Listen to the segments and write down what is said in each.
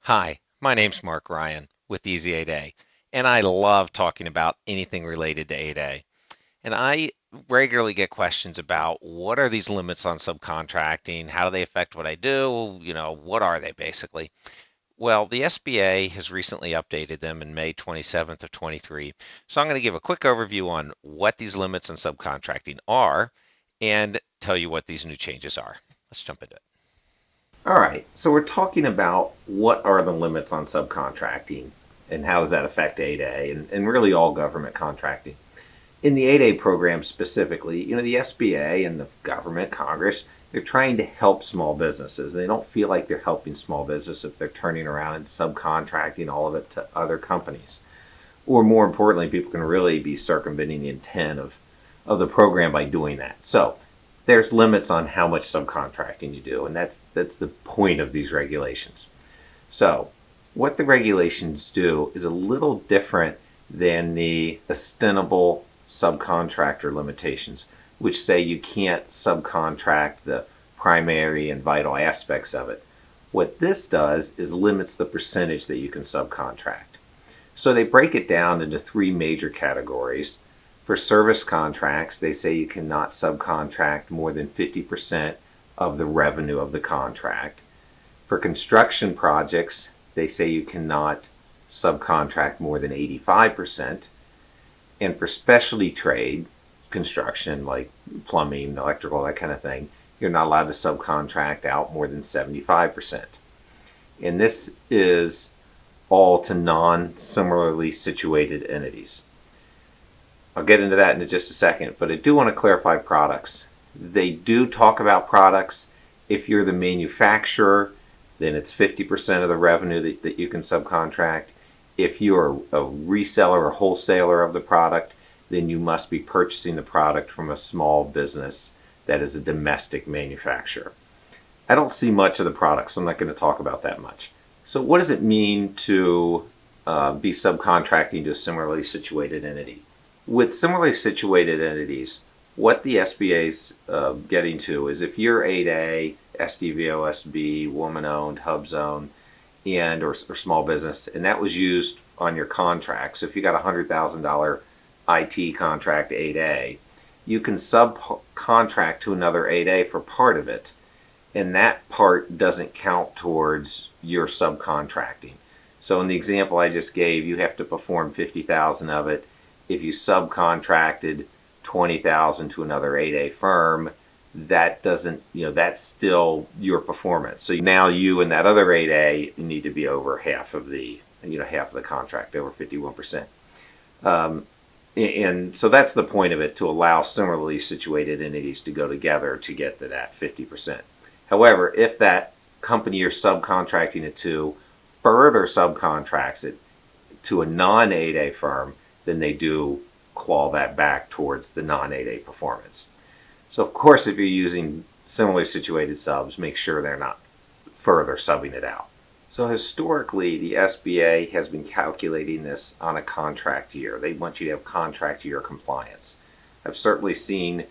Hi, my name's Mark Ryan with Easy 8A, and I love talking about anything related to 8A. And I regularly get questions about what are these limits on subcontracting? How do they affect what I do? What are they basically? Well, the SBA has recently updated them in May 27th of 23. So I'm going to give a quick overview on what these limits on subcontracting are and tell you what these new changes are. Let's jump into it. All right, so we're talking about what are the limits on subcontracting and how does that affect 8A and really all government contracting. In the 8A program specifically, the SBA and the government, Congress, they're trying to help small businesses. They don't feel like they're helping small business if they're turning around and subcontracting all of it to other companies. Or more importantly, people can really be circumventing the intent of the program by doing that. So there's limits on how much subcontracting you do, and that's the point of these regulations. So what the regulations do is a little different than the ostensible subcontractor limitations, which say you can't subcontract the primary and vital aspects of it. What this does is limits the percentage that you can subcontract. So they break it down into three major categories. For service contracts, they say you cannot subcontract more than 50% of the revenue of the contract. For construction projects, they say you cannot subcontract more than 85%. And for specialty trade construction, like plumbing, electrical, that kind of thing, you're not allowed to subcontract out more than 75%. And this is all to non-similarly situated entities. I'll get into that in just a second, but I do want to clarify products. They do talk about products. If you're the manufacturer, then it's 50% of the revenue that you can subcontract. If you're a reseller or wholesaler of the product, then you must be purchasing the product from a small business that is a domestic manufacturer. I don't see much of the product, so I'm not going to talk about that much. So what does it mean to be subcontracting to a similarly situated entity? With similarly situated entities, what the SBA is getting to is if you're 8A, SDVOSB, woman-owned, hub zone, and or small business, and that was used on your contract. So if you got a $100,000 IT contract 8A, you can subcontract to another 8A for part of it, and that part doesn't count towards your subcontracting. So in the example I just gave, you have to perform 50,000 of it. If you subcontracted 20,000 to another 8A firm, that doesn't, that's still your performance. So now you and that other 8A need to be over half of the contract, over 51%. And so that's the point of it, to allow similarly situated entities to go together to get to that 50%. However, if that company you're subcontracting it to further subcontracts it to a non-8A firm, then they do claw that back towards the non-8A performance. So of course, if you're using similarly situated subs, make sure they're not further subbing it out. So historically, the SBA has been calculating this on a contract year. They want you to have contract year compliance. I've certainly seen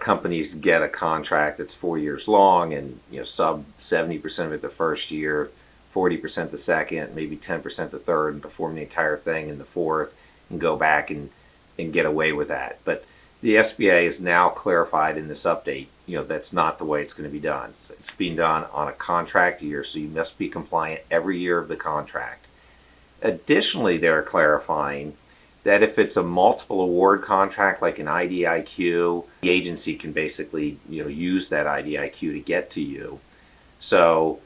companies get a contract that's 4 years long and sub 70% of it the first year, 40% the second, maybe 10% the third, and perform the entire thing in the fourth, and go back and get away with that. But the SBA is now clarified in this update, that's not the way it's going to be done. It's being done on a contract year, so you must be compliant every year of the contract. Additionally, they're clarifying that if it's a multiple award contract like an IDIQ, the agency can basically use that IDIQ to get to you. So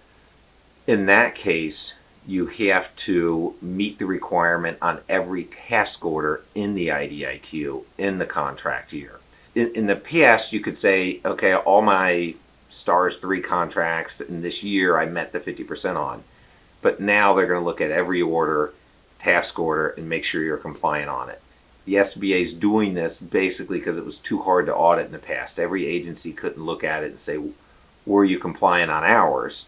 in that case, you have to meet the requirement on every task order in the IDIQ in the contract year. In the past, you could say, okay, all my STARS 3 contracts in this year I met the 50% on. But now they're going to look at every order, task order, and make sure you're compliant on it. The SBA is doing this basically because it was too hard to audit in the past. Every agency couldn't look at it and say, were you compliant on ours?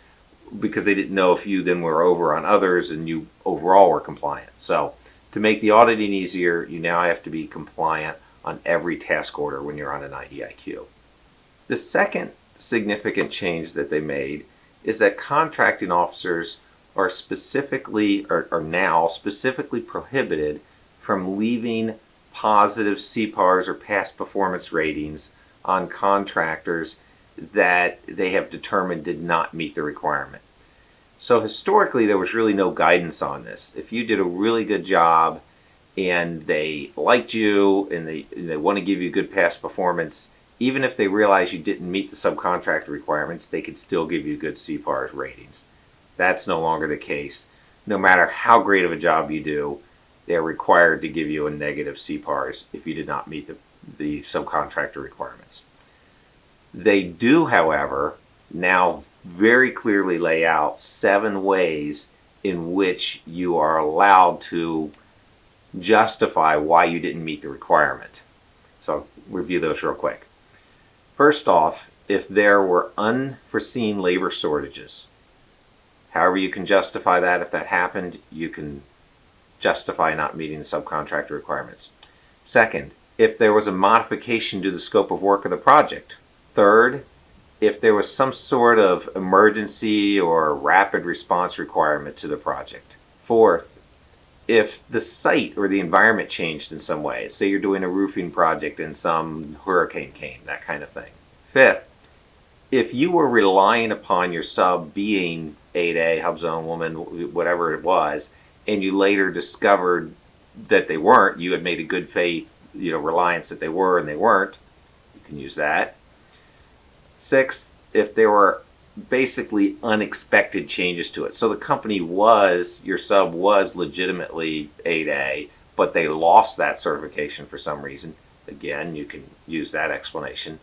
Because they didn't know if you then were over on others and you overall were compliant. So to make the auditing easier, you now have to be compliant on every task order when you're on an IDIQ. The second significant change that they made is that contracting officers are specifically are now specifically prohibited from leaving positive C.P.A.R.S or past performance ratings on contractors that they have determined did not meet the requirement. So historically, there was really no guidance on this. If you did a really good job and they liked you and they want to give you good past performance, even if they realize you didn't meet the subcontractor requirements, they could still give you good C.P.A.R.S ratings. That's no longer the case. No matter how great of a job you do, they're required to give you a negative C.P.A.R.S if you did not meet the subcontractor requirements. They do, however, now very clearly lay out 7 ways in which you are allowed to justify why you didn't meet the requirement. So I'll review those real quick. First off, if there were unforeseen labor shortages, however you can justify that, if that happened, you can justify not meeting the subcontractor requirements. Second, if there was a modification to the scope of work of the project. Third, if there was some sort of emergency or rapid response requirement to the project. Fourth, if the site or the environment changed in some way, say you're doing a roofing project and some hurricane came, that kind of thing. Fifth, if you were relying upon your sub being 8A, hub zone, woman, whatever it was, and you later discovered that they weren't, you had made a good faith, reliance that they were and they weren't, you can use that. Sixth, if there were basically unexpected changes to it. So the company your sub was legitimately 8A, but they lost that certification for some reason. Again, you can use that explanation.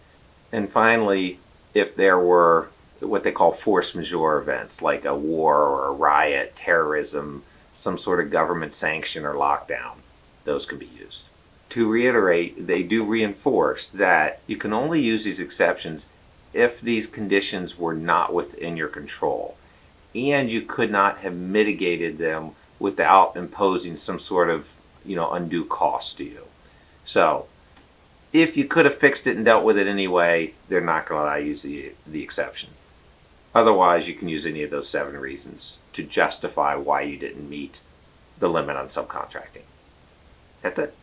And finally, if there were what they call force majeure events, like a war or a riot, terrorism, some sort of government sanction or lockdown, those could be used. To reiterate, they do reinforce that you can only use these exceptions if these conditions were not within your control and you could not have mitigated them without imposing some sort of undue cost to you. So if you could have fixed it and dealt with it anyway, they're not going to allow you to use the exception. Otherwise, you can use any of those 7 reasons to justify why you didn't meet the limit on subcontracting. That's it.